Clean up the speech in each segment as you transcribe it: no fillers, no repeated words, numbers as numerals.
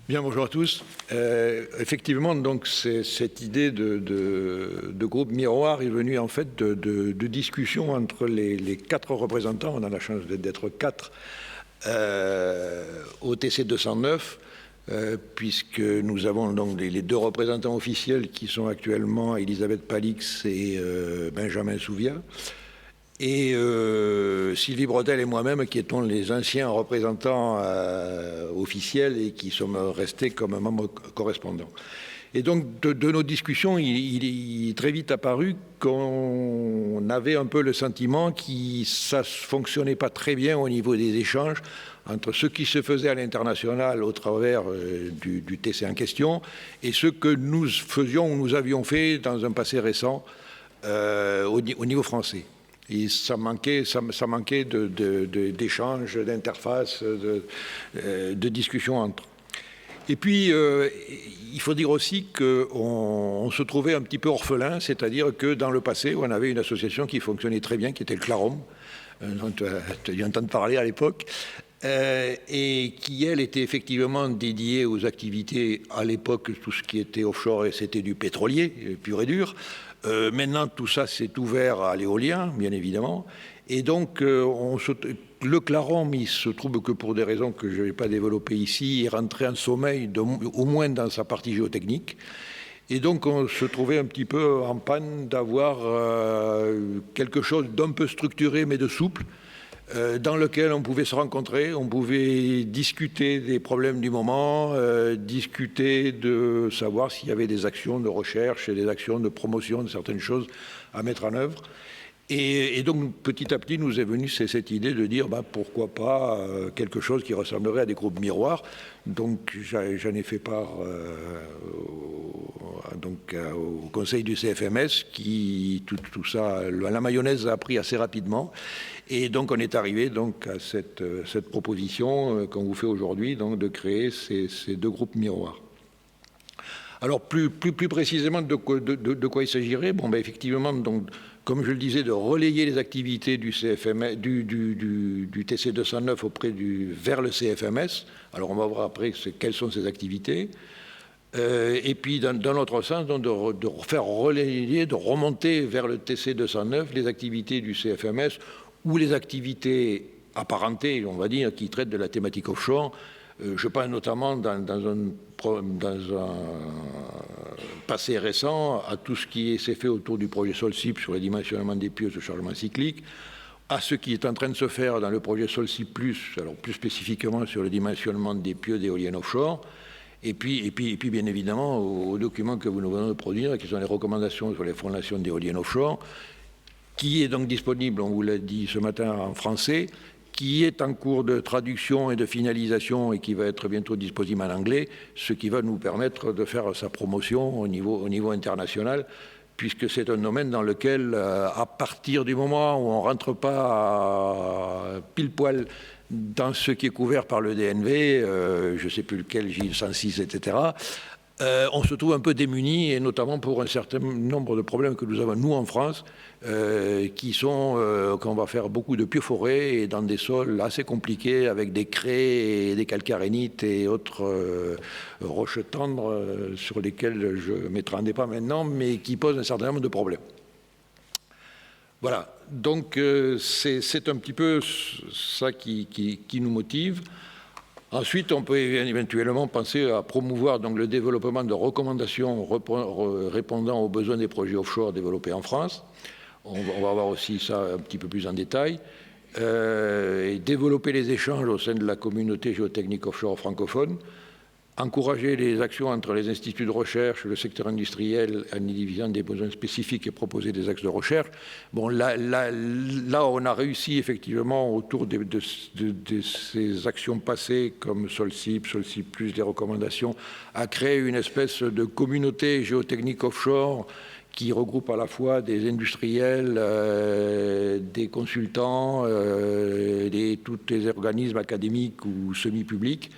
Bien, bonjour à tous. Effectivement, donc, cette idée de groupe miroir est venue en fait de discussions entre les quatre représentants. On a la chance d'être quatre au TC 209, puisque nous avons donc les deux représentants officiels qui sont actuellement Elisabeth Palix et Benjamin Souvia. Et Sylvie Bretel et moi-même, qui étions les anciens représentants officiels et qui sommes restés comme membres correspondants. Et donc, de nos discussions, il est très vite apparu qu'on avait un peu le sentiment que ça ne fonctionnait pas très bien au niveau des échanges entre ce qui se faisait à l'international au travers du TC en question et ce que nous faisions ou nous avions fait dans un passé récent au niveau français. Et ça manquait d'échanges, d'interfaces, de discussions entre. Et puis, il faut dire aussi qu'on se trouvait un petit peu orphelin, c'est-à-dire que dans le passé, on avait une association qui fonctionnait très bien, qui était le CLAROM, dont tu as dû entendre parler à l'époque, et qui, elle, était effectivement dédiée aux activités, à l'époque, tout ce qui était offshore, et c'était du pétrolier, pur et dur. Maintenant, tout ça s'est ouvert à l'éolien, bien évidemment. Et donc, le CLAROM, il se trouve que pour des raisons que je ne vais pas développer ici, est rentré en sommeil, au moins dans sa partie géotechnique. Et donc, on se trouvait un petit peu en panne d'avoir quelque chose d'un peu structuré, mais de souple, dans lequel on pouvait se rencontrer, on pouvait discuter des problèmes du moment, discuter de savoir s'il y avait des actions de recherche et des actions de promotion de certaines choses à mettre en œuvre. Et donc, petit à petit, nous est venue cette idée de dire pourquoi pas quelque chose qui ressemblerait à des groupes miroirs. Donc, j'en ai fait part au conseil du CFMS, qui, tout ça, la mayonnaise a pris assez rapidement. Et donc, on est arrivé donc, à cette proposition qu'on vous fait aujourd'hui, donc de créer ces deux groupes miroirs. Alors, plus précisément, de quoi il s'agirait? Effectivement, donc, comme je le disais, de relayer les activités du CFMS, du TC 209 vers le CFMS. Alors, on va voir après quelles sont ces activités. Et puis, dans l'autre sens, donc, de faire relayer, de remonter vers le TC 209 les activités du CFMS ou les activités apparentées, on va dire, qui traitent de la thématique offshore. Je pense notamment dans un passé récent à tout ce qui s'est fait autour du projet Solcip sur le dimensionnement des pieux de chargement cyclique, à ce qui est en train de se faire dans le projet Solcip+, alors plus spécifiquement sur le dimensionnement des pieux d'éoliennes offshore, et puis bien évidemment aux documents que vous nous venez de produire, qui sont les recommandations sur les fondations d'éoliennes offshore, qui est donc disponible, on vous l'a dit ce matin, en français, qui est en cours de traduction et de finalisation et qui va être bientôt disponible en anglais, ce qui va nous permettre de faire sa promotion au niveau international, puisque c'est un domaine dans lequel, à partir du moment où on ne rentre pas pile poil dans ce qui est couvert par le DNV, je ne sais plus lequel, J106, etc., on se trouve un peu démunis, et notamment pour un certain nombre de problèmes que nous avons, nous, en France, qui sont qu'on va faire beaucoup de pieux-forêts et dans des sols assez compliqués, avec des craies et des calcarénites et autres roches tendres sur lesquelles je ne m'étendrai pas maintenant, mais qui posent un certain nombre de problèmes. Voilà, donc c'est un petit peu ça qui nous motive. Ensuite, on peut éventuellement penser à promouvoir donc, le développement de recommandations répondant aux besoins des projets offshore développés en France. On va voir aussi ça un petit peu plus en détail. Et développer les échanges au sein de la communauté géotechnique offshore francophone. Encourager les actions entre les instituts de recherche, le secteur industriel, en y divisant des besoins spécifiques et proposer des axes de recherche. Bon, là on a réussi effectivement autour de ces actions passées comme Solcip+, des recommandations, à créer une espèce de communauté géotechnique offshore qui regroupe à la fois des industriels, des consultants, tous les organismes académiques ou semi-publics.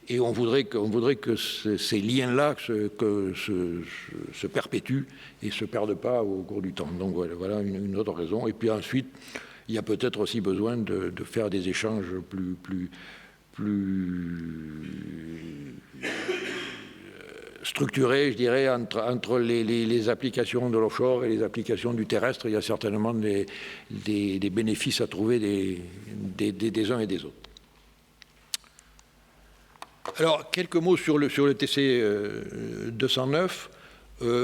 Et on voudrait que ces liens-là se perpétuent et ne se perdent pas au cours du temps. Donc voilà une autre raison. Et puis ensuite, il y a peut-être aussi besoin de faire des échanges plus structuré, je dirais, entre les applications de l'offshore et les applications du terrestre. Il y a certainement des bénéfices à trouver des uns et des autres. Alors, quelques mots sur le TC 209.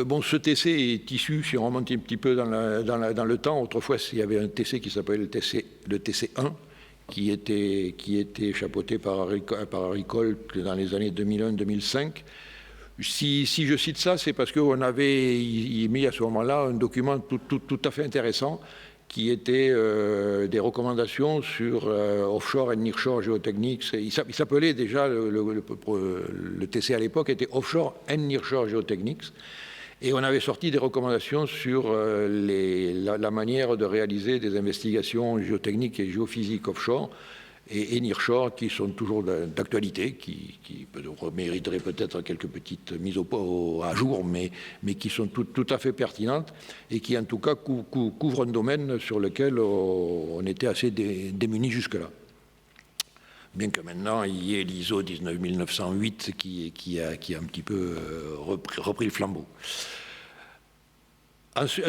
Bon, ce TC est issu, si on remonte un petit peu dans le temps, autrefois, il y avait un TC qui s'appelait le TC1, qui était chapeauté par Harry Colt dans les années 2001-2005. Si je cite ça, c'est parce qu'on avait mis à ce moment-là un document tout à fait intéressant qui était des recommandations sur offshore and nearshore geotechnics. Il s'appelait déjà, le TC à l'époque était offshore and nearshore geotechnics. Et on avait sorti des recommandations sur la manière de réaliser des investigations géotechniques et géophysiques offshore et nearshore qui sont toujours d'actualité, qui mériteraient peut-être quelques petites mises à jour, mais qui sont tout à fait pertinentes et qui en tout cas couvrent un domaine sur lequel on était assez démunis jusque-là. Bien que maintenant il y ait l'ISO 19908 qui a un petit peu repris le flambeau.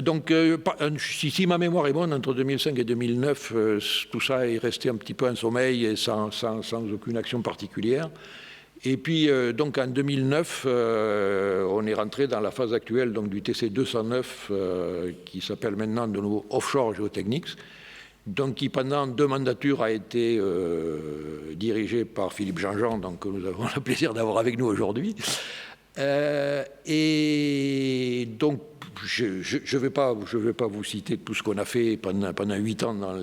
Donc, si ma mémoire est bonne, entre 2005 et 2009, tout ça est resté un petit peu en sommeil et sans aucune action particulière. Et puis, donc en 2009, on est rentré dans la phase actuelle donc, du TC 209, qui s'appelle maintenant de nouveau Offshore Geotechnics, donc qui pendant 2 mandatures a été dirigé par Philippe Jean-Jean, donc que nous avons le plaisir d'avoir avec nous aujourd'hui. Et donc, je vais pas vous citer tout ce qu'on a fait pendant 8 ans dans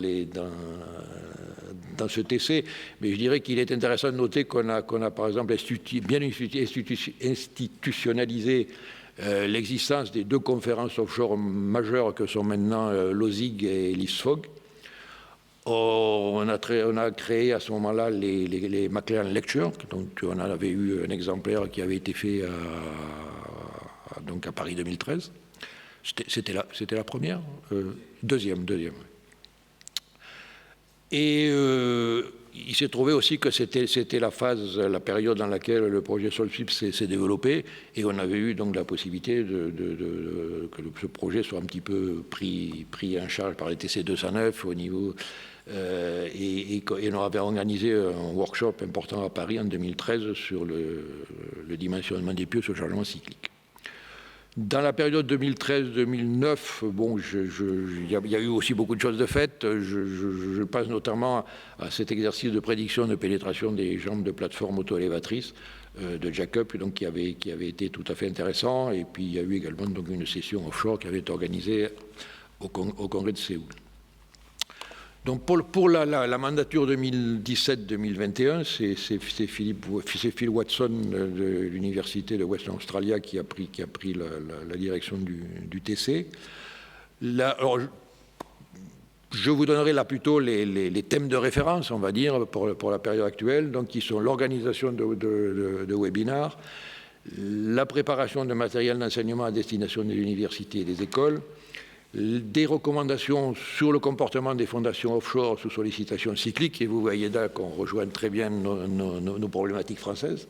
ce TC, mais je dirais qu'il est intéressant de noter qu'on a par exemple bien institutionnalisé l'existence des 2 conférences offshore majeures que sont maintenant l'OSIG et l'ISFOG. On a créé à ce moment-là les McLaren Lectures, donc on en avait eu un exemplaire qui avait été fait donc à Paris 2013. C'était la première, deuxième. Et il s'est trouvé aussi que c'était la période dans laquelle le projet Solfip s'est développé, et on avait eu donc la possibilité que ce projet soit un petit peu pris en charge par les TC 209 au niveau. Et on avait organisé un workshop important à Paris en 2013 sur le dimensionnement des pieux sur le changement cyclique. Dans la période 2013-2009, bon, il y a eu aussi beaucoup de choses de faites. Je pense notamment à cet exercice de prédiction de pénétration des jambes de plateforme auto-élévatrice de Jacob, donc qui avait été tout à fait intéressant. Et puis il y a eu également donc une session offshore qui avait été organisée au congrès de Séoul. Donc pour la mandature 2017-2021, c'est Phil Watson de l'université de Western Australia qui a pris la direction du TC. Alors, je vous donnerai là plutôt les thèmes de référence, on va dire, pour la période actuelle, donc qui sont l'organisation de webinars, la préparation de matériel d'enseignement à destination des universités et des écoles, des recommandations sur le comportement des fondations offshore sous sollicitation cyclique, et vous voyez là qu'on rejoint très bien nos problématiques françaises.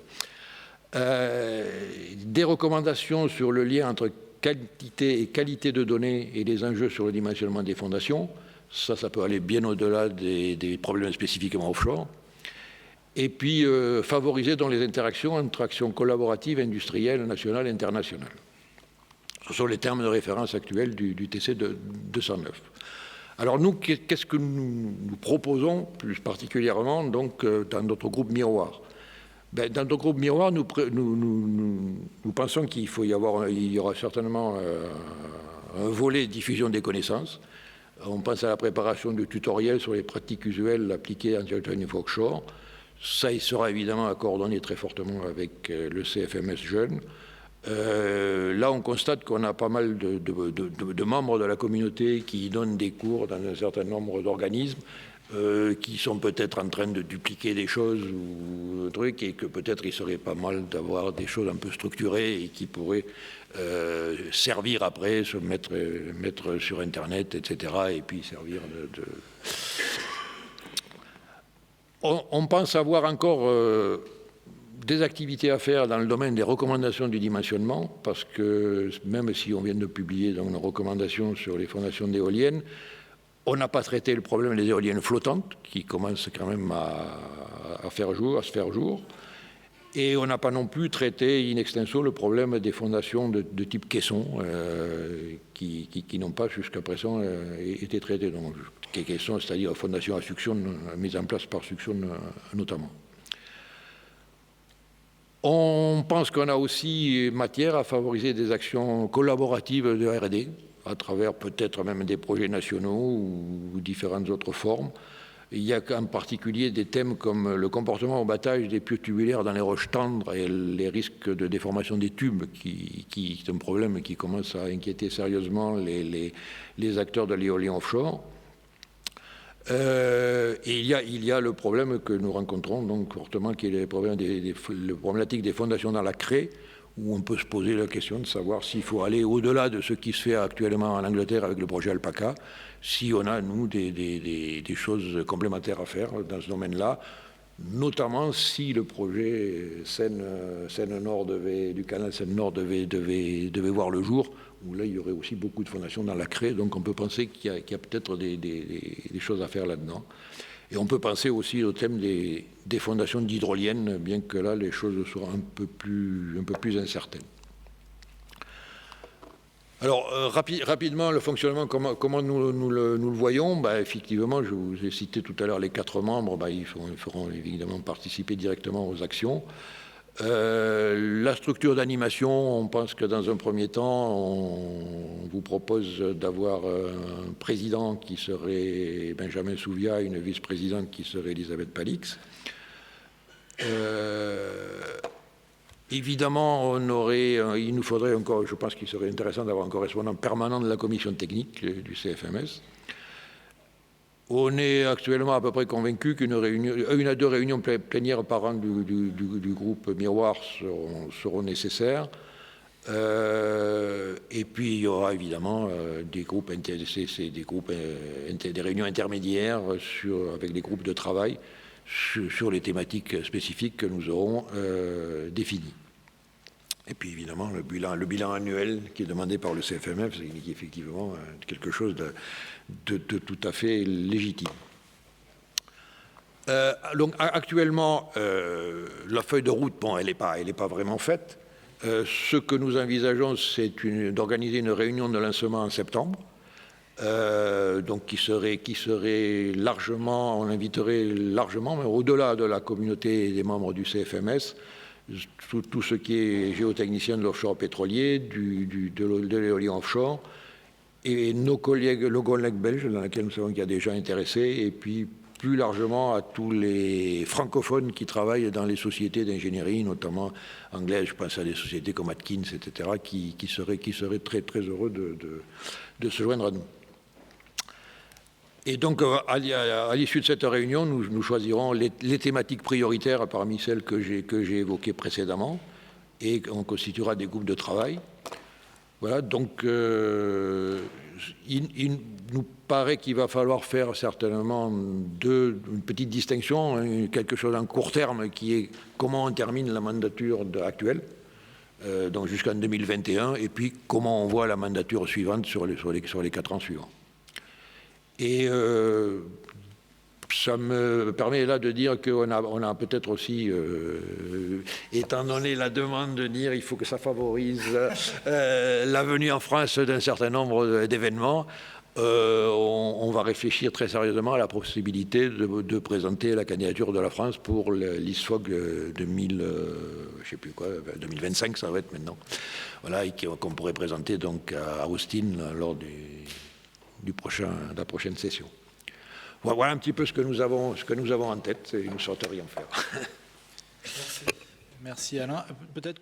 Des recommandations sur le lien entre quantité et qualité de données et les enjeux sur le dimensionnement des fondations. Ça peut aller bien au-delà des problèmes spécifiquement offshore. Et puis, favoriser dans les interactions entre actions collaboratives, industrielles, nationales et internationales. Ce sont les termes de référence actuels du TC 209. Alors nous, qu'est-ce que nous proposons plus particulièrement donc, dans notre groupe Miroir? Dans notre groupe Miroir, nous pensons qu'il il y aura certainement un volet diffusion des connaissances. On pense à la préparation de tutoriels sur les pratiques usuelles appliquées en geotechnique offshore. Ça, il sera évidemment à coordonner très fortement avec le CFMS Jeune. Là, on constate qu'on a pas mal de membres de la communauté qui donnent des cours dans un certain nombre d'organismes qui sont peut-être en train de dupliquer des choses ou trucs, et que peut-être il serait pas mal d'avoir des choses un peu structurées et qui pourraient servir après, se mettre sur Internet, etc. et puis servir On pense avoir encore des activités à faire dans le domaine des recommandations du dimensionnement, parce que même si on vient de publier donc, nos recommandations sur les fondations d'éoliennes, on n'a pas traité le problème des éoliennes flottantes, qui commencent quand même à se faire jour. Et on n'a pas non plus traité in extenso le problème des fondations de type caisson, qui n'ont pas jusqu'à présent été traitées. Donc, caisson, c'est-à-dire fondations à succion, mises en place par succion notamment. On pense qu'on a aussi matière à favoriser des actions collaboratives de R&D, à travers peut-être même des projets nationaux ou différentes autres formes. Il y a en particulier des thèmes comme le comportement au battage des pieux tubulaires dans les roches tendres et les risques de déformation des tubes, qui est un problème qui commence à inquiéter sérieusement les acteurs de l'éolien offshore. Et il y a le problème que nous rencontrons donc fortement, qui est le problématique des fondations dans la craie, où on peut se poser la question de savoir s'il faut aller au-delà de ce qui se fait actuellement en Angleterre avec le projet Alpaca, si on a, nous, des choses complémentaires à faire dans ce domaine-là, notamment si le projet Seine-Nord du canal Seine-Nord devait voir le jour, où là, il y aurait aussi beaucoup de fondations dans la craie, donc on peut penser qu'il y a peut-être des choses à faire là-dedans. Et on peut penser aussi au thème des fondations d'hydroliennes, bien que là, les choses soient un peu plus incertaines. Alors, rapidement, le fonctionnement, comment nous le voyons, effectivement, je vous ai cité tout à l'heure les 4 membres, ils feront évidemment participer directement aux actions. La structure d'animation, on pense que dans un premier temps, on vous propose d'avoir un président qui serait Benjamin Souvia, une vice-présidente qui serait Elisabeth Palix. Évidemment, il nous faudrait encore, je pense qu'il serait intéressant d'avoir un correspondant permanent de la commission technique du CFMS. On est actuellement à peu près convaincu qu'une à 2 réunions plénières par an du groupe Miroir seront nécessaires. Et puis il y aura évidemment des groupes intéressés, des réunions intermédiaires avec des groupes de travail sur les thématiques spécifiques que nous aurons définies. Et puis évidemment le bilan annuel qui est demandé par le CFMF, c'est effectivement quelque chose de tout à fait légitime. Donc actuellement, la feuille de route, elle n'est pas vraiment faite. Ce que nous envisageons, c'est d'organiser une réunion de lancement en septembre, donc qui serait largement, on inviterait largement, mais au-delà de la communauté des membres du CFMS, tout ce qui est géotechnicien de l'offshore pétrolier, de l'éolien offshore, et nos collègues belges, dans lesquels nous savons qu'il y a des gens intéressés, et puis plus largement à tous les francophones qui travaillent dans les sociétés d'ingénierie, notamment anglaises, je pense à des sociétés comme Atkins, etc., qui seraient très, très heureux de se joindre à nous. Et donc, à l'issue de cette réunion, nous choisirons les thématiques prioritaires parmi celles que j'ai évoquées précédemment, et on constituera des groupes de travail. Voilà, donc il nous paraît qu'il va falloir faire certainement une petite distinction, quelque chose en court terme, qui est comment on termine la mandature actuelle, donc jusqu'en 2021, et puis comment on voit la mandature suivante sur les 4 ans suivants. Et ça me permet là de dire qu'on a peut-être aussi, étant donné la demande de dire il faut que ça favorise la venue en France d'un certain nombre d'événements, on va réfléchir très sérieusement à la possibilité de présenter la candidature de la France pour l'ISFOG 2025, ça va être maintenant, voilà, et qu'on pourrait présenter donc à Austin lors de la prochaine session. Voilà un petit peu ce que nous avons en tête, et nous souhaiterions faire. Merci Alain. Peut-être